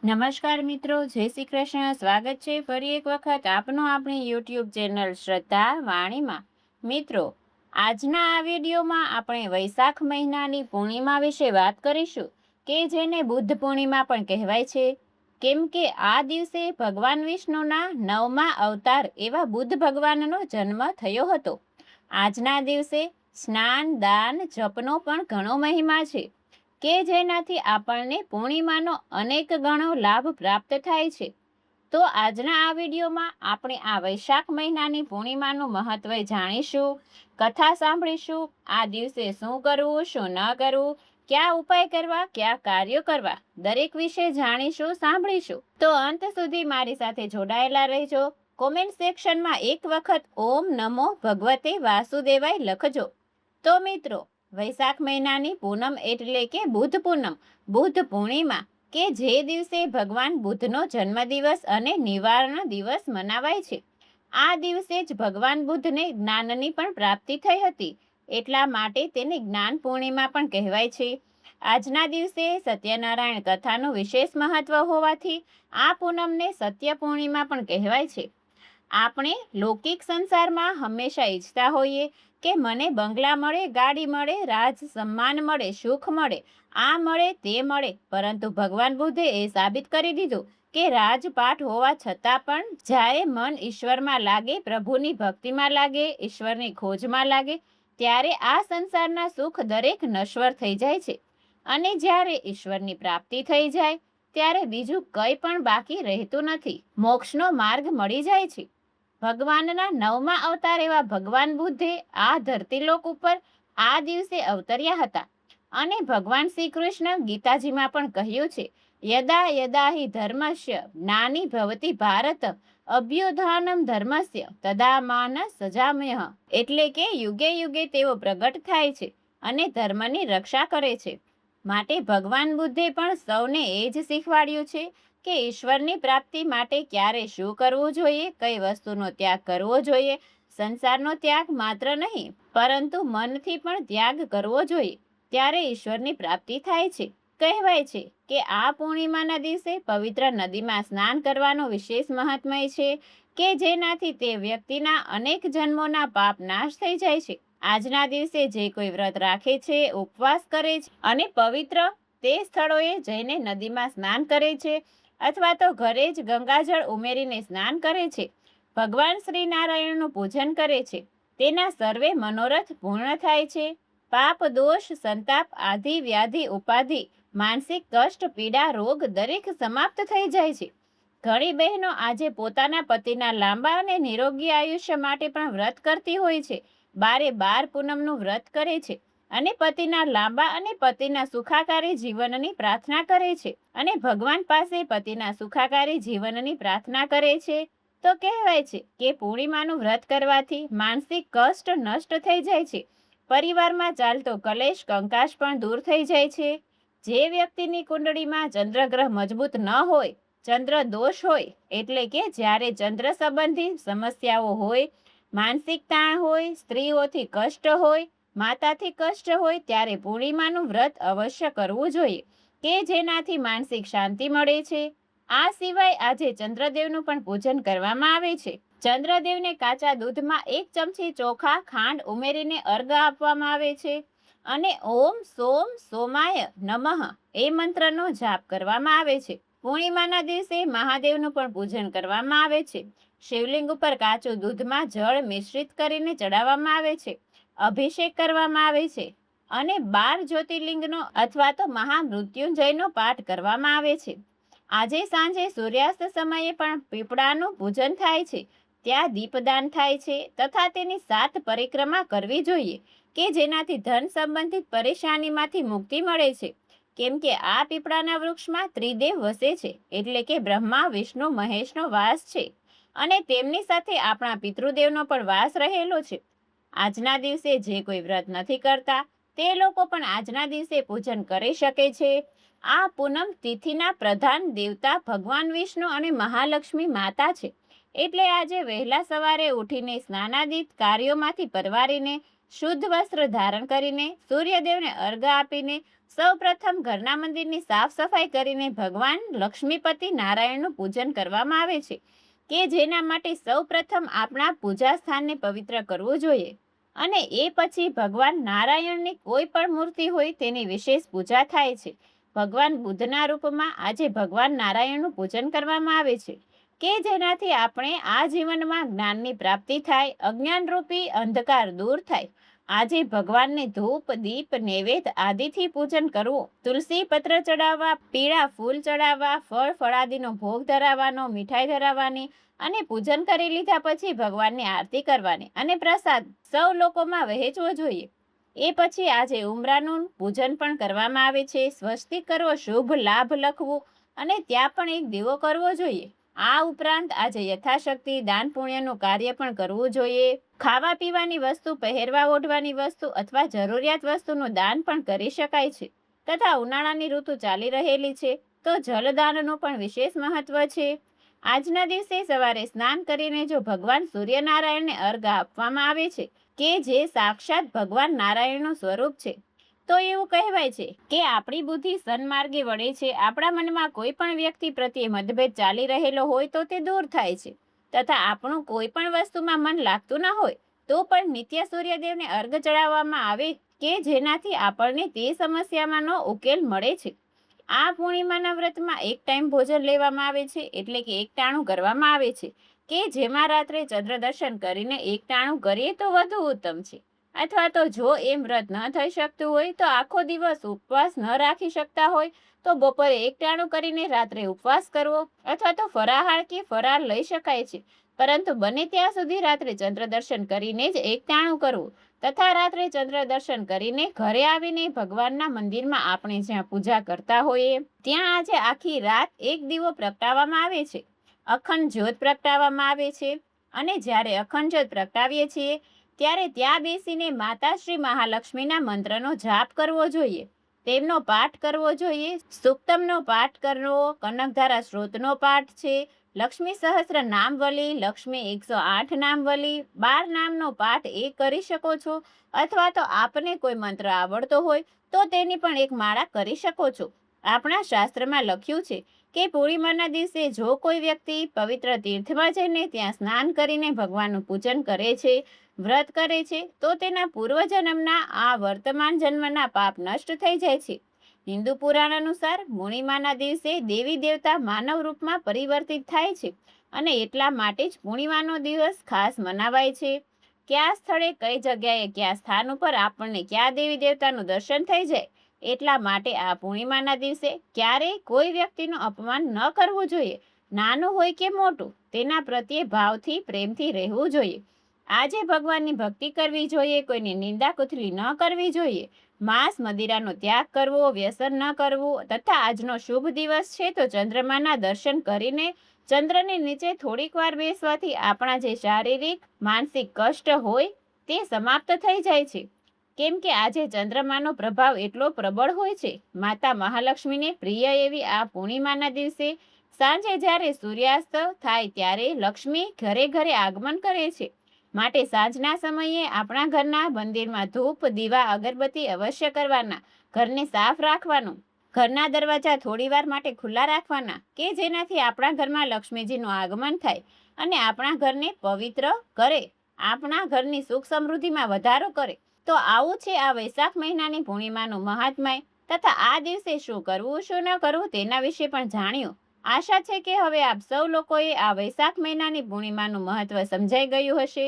નમસ્કાર મિત્રો, જય શ્રી કૃષ્ણ. સ્વાગત છે ફરી એક વખત આપનું આપણી યુટ્યુબ ચેનલ શ્રદ્ધા વાણીમાં. મિત્રો, આજના આ વિડીયોમાં આપણે વૈશાખ મહિનાની પૂર્ણિમા વિશે વાત કરીશું, કે જેને બુદ્ધ પૂર્ણિમા પણ કહેવાય છે. કેમ કે આ દિવસે ભગવાન વિષ્ણુના 9મા અવતાર એવા બુદ્ધ ભગવાનનો જન્મ થયો હતો. આજના દિવસે સ્નાન, દાન, જપનો પણ ઘણો મહિમા છે, કે જેનાથી આપણને પૂર્ણિમાનો અનેક ગણો લાભ પ્રાપ્ત થાય છે. તો આજના આ વિડીયોમાં આપણે આ વૈશાખ મહિનાની પૂર્ણિમાનું મહત્વ જાણીશું, કથા સાંભળીશું, આ દિવસે શું કરવું, શું ન કરવું, કયા ઉપાય કરવા, કયા કાર્યો કરવા, દરેક વિશે જાણીશું, સાંભળીશું. તો અંત સુધી મારી સાથે જોડાયેલા રહેજો. કોમેન્ટ સેક્શનમાં એક વખત ઓમ નમો ભગવતે વાસુદેવાય લખજો. તો મિત્રો, વૈશાખ મહિનાની પૂનમ એટલે કે બુદ્ધ પૂનમ, બુદ્ધ પૂર્ણિમા, કે જે દિવસે ભગવાન બુદ્ધનો જન્મદિવસ અને નિવારણ દિવસ મનાવાય છે. આ દિવસે જ ભગવાન બુદ્ધને જ્ઞાનની પણ પ્રાપ્તિ થઈ હતી, એટલા માટે તેને જ્ઞાન પૂર્ણિમા પણ કહેવાય છે. આજના દિવસે સત્યનારાયણ કથાનું વિશેષ મહત્વ હોવાથી આ પૂનમને સત્ય પૂર્ણિમા પણ કહેવાય છે. આપણે લૌકિક સંસારમાં હંમેશા ઈચ્છતા હોઈએ કે મને બંગલા મળે, ગાડી મળે, રાજ સન્માન મળે, સુખ મળે, આ મળે, તે મળે. પરંતુ ભગવાન બુદ્ધે એ સાબિત કરી દીધું કે રાજપાટ હોવા છતાં પણ જ્યારે મન ઈશ્વરમાં લાગે, પ્રભુની ભક્તિમાં લાગે, ઈશ્વરની ખોજમાં લાગે, ત્યારે આ સંસારના સુખ દરેક નશ્વર થઈ જાય છે. અને જ્યારે ઈશ્વરની પ્રાપ્તિ થઈ જાય ત્યારે બીજું કંઈ પણ બાકી રહેતું નથી, મોક્ષનો માર્ગ મળી જાય છે. ભગવાનના 9મા અવતાર એવા ભગવાન બુદ્ધે આ ધરતીલોક ઉપર આ દિવસે અવતર્યા હતા. અને ભગવાન શ્રી કૃષ્ણ ગીતાજીમાં પણ કહ્યું છે, યદા યદા હિ ધર્મસ્ય જ્ઞાની ભવતિ ભારત અભ્યુત્થાનમ ધર્મસ્ય તદા માન સજામ્યઃ. એટલે કે યુગે યુગે તેઓ પ્રગટ થાય છે અને ધર્મની રક્ષા કરે છે. માટે ભગવાન બુદ્ધે પણ સૌને એ જ શીખવાડ્યું છે કે ઈશ્વરની પ્રાપ્તિ માટે ક્યારે શું કરવું જોઈએ, કઈ વસ્તુનો ત્યાગ કરવો જોઈએ. સંસારનો ત્યાગ માત્ર નહીં, પરંતુ મનથી પણ ત્યાગ કરવો જોઈએ, ત્યારે ઈશ્વરની પ્રાપ્તિ થાય છે. કહેવાય છે કે આ પૂર્ણિમાના દિવસે પવિત્ર નદીમાં સ્નાન કરવાનો વિશેષ મહાત્મય છે, કે જેનાથી તે વ્યક્તિના અનેક જન્મોના પાપ નાશ થઈ જાય છે. આજના દિવસે જે કોઈ વ્રત રાખે છે, ઉપવાસ કરે છે અને પવિત્ર તે સ્થળોએ જઈને નદીમાં સ્નાન કરે છે, અથવા તો ઘરે જ ગંગાજળ ઉમેરીને સ્નાન કરે છે, ભગવાન શ્રી નારાયણનું પૂજન કરે છે, તેના સર્વે મનોરથ પૂર્ણ થાય છે. પાપ, દોષ, સંતાપ, આધિ, વ્યાધિ, ઉપાધિ, માનસિક કષ્ટ, પીડા, રોગ દરેક સમાપ્ત થઈ જાય છે. ઘણી બહેનો આજે પોતાના પતિના લાંબા અને નિરોગી આયુષ્ય માટે પણ વ્રત કરતી હોય છે. 12 પૂનમનું વ્રત કરે છે અને પતિના લાંબા અને પતિના સુખાકારી જીવનની પ્રાર્થના કરે છે. અને ભગવાન પાસે પતિના સુખાકારી જીવનની પ્રાર્થના કરે છે. તો કહેવાય છે કે પૂર્ણિમાનું વ્રત કરવાથી માનસિક કષ્ટ નષ્ટ થઈ જાય છે, પરિવારમાં ચાલતો કલેશ કંકાશ પણ દૂર થઈ જાય છે. જે વ્યક્તિની કુંડળીમાં ચંદ્રગ્રહ મજબૂત ન હોય, ચંદ્ર દોષ હોય, એટલે કે જ્યારે ચંદ્ર સંબંધી સમસ્યાઓ હોય, માનસિક તાણ હોય, સ્ત્રીઓથી કષ્ટ હોય, માતાથી કષ્ટ હોય, ત્યારે પૂર્ણિમાનું વ્રત અવશ્ય કરવું જોઈએ, કે જેનાથી માનસિક શાંતિ મળે છે. આ સિવાય આજે ચંદ્રદેવનું પણ પૂજન કરવામાં આવે છે. ચંદ્રદેવને કાચા દૂધમાં 1 ચમચી ચોખા, ખાંડ ઉમેરીને અર્ઘ આપવામાં આવે છે અને ઓમ સોમ સોમાય નમઃ એ મંત્રનો જાપ કરવામાં આવે છે. પૂર્ણિમાના દિવસે મહાદેવનું પણ પૂજન કરવામાં આવે છે. શિવલિંગ ઉપર કાચું દૂધમાં જળ મિશ્રિત કરીને ચડાવવામાં આવે છે, અભિષેક કરવામાં આવે છે અને 12 જ્યોતિર્લિંગનો અથવા તો મહામૃત્યુંજયનો પાઠ કરવામાં આવે છે. આજે સાંજે સૂર્યાસ્ત સમયે પણ પીપળાનું પૂજન થાય છે, ત્યાં દીપદાન થાય છે તથા તેની 7 પરિક્રમા કરવી જોઈએ, કે જેનાથી ધન સંબંધિત પરેશાનીમાંથી મુક્તિ મળે છે. કેમ કે આ પીપળાના વૃક્ષમાં ત્રિદેવ વસે છે, એટલે કે બ્રહ્મા, વિષ્ણુ, મહેશનો વાસ છે અને તેમની સાથે આપણા પિતૃદેવનો પણ વાસ રહેલો છે. આજના દિવસે જે કોઈ વ્રત નથી કરતા તે લોકો પણ આજના દિવસે પૂજન કરી શકે છે. આ પૂનમ તિથિના પ્રધાન દેવતા ભગવાન વિષ્ણુ અને મહાલક્ષ્મી માતા છે. એટલે આજે વહેલા સવારે ઉઠીને સ્નાનાદિત કાર્યોમાંથી પરવારીને, શુદ્ધ વસ્ત્ર ધારણ કરીને, સૂર્યદેવને અર્ઘ આપીને, સૌપ્રથમ ઘરના મંદિરની સાફ સફાઈ કરીને ભગવાન લક્ષ્મીપતિ નારાયણનું પૂજન કરવામાં આવે છે, કે જેના માટે સૌપ્રથમ આપણા પૂજા સ્થાનને પવિત્ર કરવું જોઈએ. અને એ પછી ભગવાન નારાયણની કોઈ પણ મૂર્તિ હોય તેની વિશેષ પૂજા થાય છે. ભગવાન બુદ્ધના રૂપમાં આજે ભગવાન નારાયણનું પૂજન કરવામાં આવે છે, કે જેનાથી આપણે આ જીવનમાં જ્ઞાનની પ્રાપ્તિ થાય, અજ્ઞાનરૂપી અંધકાર દૂર થાય. આજે ભગવાનને ધૂપ, દીપ, નૈવેદ્ય આદિથી પૂજન કરવું, તુલસી પત્ર ચડાવવા, પીળા ફૂલ ચડાવવા, ફળ ફળાદિનો ભોગ ધરાવવાનો, મીઠાઈ ધરાવવાની અને પૂજન કરી લીધા પછી ભગવાનની આરતી કરવાની અને પ્રસાદ સૌ લોકોમાં વહેંચવો જોઈએ. એ પછી આજે ઉમરાનું પૂજન પણ કરવામાં આવે છે. સ્વસ્તિક કરવો, શુભ લાભ લખવું અને ત્યાં પણ એક દીવો કરવો જોઈએ. આ ઉપરાંત આજે યથાશક્તિ દાન પુણ્યનું કાર્ય પણ કરવું જોઈએ. ખાવા પીવાની વસ્તુ, પહેરવા ઓઢવાની વસ્તુ અથવા જરૂરિયાત વસ્તુનું દાન પણ કરી શકાય છે. તથા ઉનાળાની ઋતુ ચાલી રહેલી છે તો જલદાનનું પણ વિશેષ મહત્વ છે. આજના દિવસે સવારે સ્નાન કરીને જો ભગવાન સૂર્યનારાયણને અર્ઘ આપવામાં આવે છે, કે જે સાક્ષાત ભગવાન નારાયણનું સ્વરૂપ છે, તો એવું કહેવાય છે કે આપણી બુદ્ધિ સન્માર્ગે વળે છે. આપણા મનમાં કોઈ પણ વ્યક્તિ પ્રત્યે મતભેદ ચાલી રહેલો હોય તો તે દૂર થાય છે. તથા આપણું કોઈ પણ વસ્તુમાં મન લાગતું ન હોય તો પણ નિત્ય સૂર્યદેવને અર્ઘ ચડાવવામાં આવે, કે જેનાથી આપણને તે સમસ્યામાંનો ઉકેલ મળે છે. આ પૂર્ણિમાના વ્રતમાં એક ટાઈમ ભોજન લેવામાં આવે છે, એટલે કે એક ટાણું કરવામાં આવે છે, કે જેમાં રાત્રે ચંદ્ર દર્શન કરીને એક ટાણું કરીએ તો વધુ ઉત્તમ છે. અથવા તો જો એમ વ્રત ન થઈ શકતું હોય તો આખો દિવસ ઉપવાસ ન રાખી શકતા હોય તો બપોરે એક ટાણું કરીને રાત્રે ઉપવાસ કરવો, અથવા તો ફરાહાર કે ફરાર લઈ શકાય છે. પરંતુ બને ત્યાં સુધી રાત્રે ચંદ્ર દર્શન કરીને જ એક ટાણું કરવું. તથા રાત્રે ચંદ્ર દર્શન કરીને ઘરે આવીને ભગવાનના મંદિરમાં આપણે જ્યાં પૂજા કરતા હોઈએ ત્યાં આજે આખી રાત એક દીવો પ્રગટાવવામાં આવે છે, અખંડ જ્યોત પ્રગટાવવામાં આવે છે. અને જ્યારે અખંડ જ્યોત પ્રગટાવીએ છીએ ત્યારે ત્યાં બેસીને માતા શ્રી મહાલક્ષ્મીના મંત્રનો જાપ કરવો જોઈએ, તેમનો પાઠ કરવો જોઈએ. સુક્તમનો પાઠ કરવો, કનકધારા સ્ત્રોતનો પાઠ છે, લક્ષ્મી સહસ્ત્ર નામવલી, લક્ષ્મી 108 નામવલી, 12 નામનો પાઠ એ કરી શકો છો. અથવા તો આપને કોઈ મંત્ર આવડતો હોય તો તેની પણ એક માળા કરી શકો છો. આપણા શાસ્ત્રમાં લખ્યું છે કે પૂર્ણિમાના દિવસે જો કોઈ વ્યક્તિ પવિત્ર તીર્થમાં જઈને ત્યાં સ્નાન કરીને ભગવાનનું પૂજન કરે છે, વ્રત કરે છે, તો તેના પૂર્વજન્મના આ વર્તમાન જન્મના પાપ નષ્ટ થઈ જાય છે. હિન્દુ પુરાણ અનુસાર પૂર્ણિમાના દિવસે દેવી દેવતા માનવ રૂપમાં પરિવર્તિત થાય છે અને એટલા માટે જ પૂર્ણિમાનો દિવસ ખાસ મનાવાય છે. કયા સ્થળે, કઈ જગ્યાએ, કયા સ્થાન ઉપર આપણને કયા દેવી દેવતાનું દર્શન થઈ જાય, એટલા માટે આ પૂર્ણિમાના દિવસે ક્યારેય કોઈ વ્યક્તિનું અપમાન ન કરવું જોઈએ. નાનું હોય કે મોટું, તેના પ્રત્યે ભાવથી, પ્રેમથી રહેવું જોઈએ. આજે ભગવાનની ભક્તિ કરવી જોઈએ, કોઈની નિંદા કુથલી ન કરવી જોઈએ. માંસ મદિરાનો ત્યાગ કરવો, વ્યસન ન કરવું. તથા આજનો શુભ દિવસ છે તો ચંદ્રમાના દર્શન કરીને ચંદ્રની નીચે થોડીક વાર બેસવાથી આપણા જે શારીરિક, માનસિક કષ્ટ હોય તે સમાપ્ત થઈ જાય છે. કેમ કે આજે ચંદ્રમાનો પ્રભાવ એટલો પ્રબળ હોય છે. માતા મહાલક્ષ્મીને પ્રિય એવી આ પૂર્ણિમાના દિવસે સાંજે જ્યારે સૂર્યાસ્ત થાય ત્યારે લક્ષ્મી ઘરે ઘરે આગમન કરે છે. માટે સાંજના સમયે આપણા ઘરના મંદિરમાં ધૂપ, દીવા, અગરબત્તી અવશ્ય કરવાના. ઘરને સાફ રાખવાનું. ઘરના દરવાજા થોડીવાર માટે ખુલ્લા રાખવાના, કે જેનાથી આપણા ઘરમાં લક્ષ્મીજીનું આગમન થાય અને આપણા ઘરને પવિત્ર કરે, આપણા ઘરની સુખ સમૃદ્ધિમાં વધારો કરે. તો આવું છે આ વૈશાખ મહિનાની પૂર્ણિમાનું મહાત્મ્ય. તથા આ દિવસે શું કરવું, શું ન કરવું તેના વિશે પણ જાણ્યું. આશા છે કે હવે આપ સૌ લોકોએ આ વૈશાખ મહિનાની પૂર્ણિમાનું મહત્વ સમજાઈ ગયું હશે.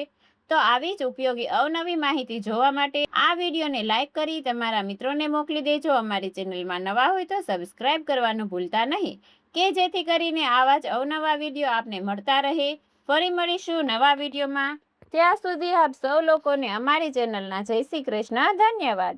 તો આવી જ ઉપયોગી અવનવી માહિતી જોવા માટે આ વિડીયોને લાઈક કરી તમારા મિત્રોને મોકલી દેજો. અમારી ચેનલમાં નવા હોય તો સબસ્ક્રાઇબ કરવાનું ભૂલતા નહીં, કે જેથી કરીને આવા જ અવનવા વિડીયો આપને મળતા રહે. ફરી મળીશું નવા વિડીયોમાં. ત્યાં સુધી આપ સૌ લોકોને અમારી ચેનલના જય શ્રી કૃષ્ણ. ધન્યવાદ.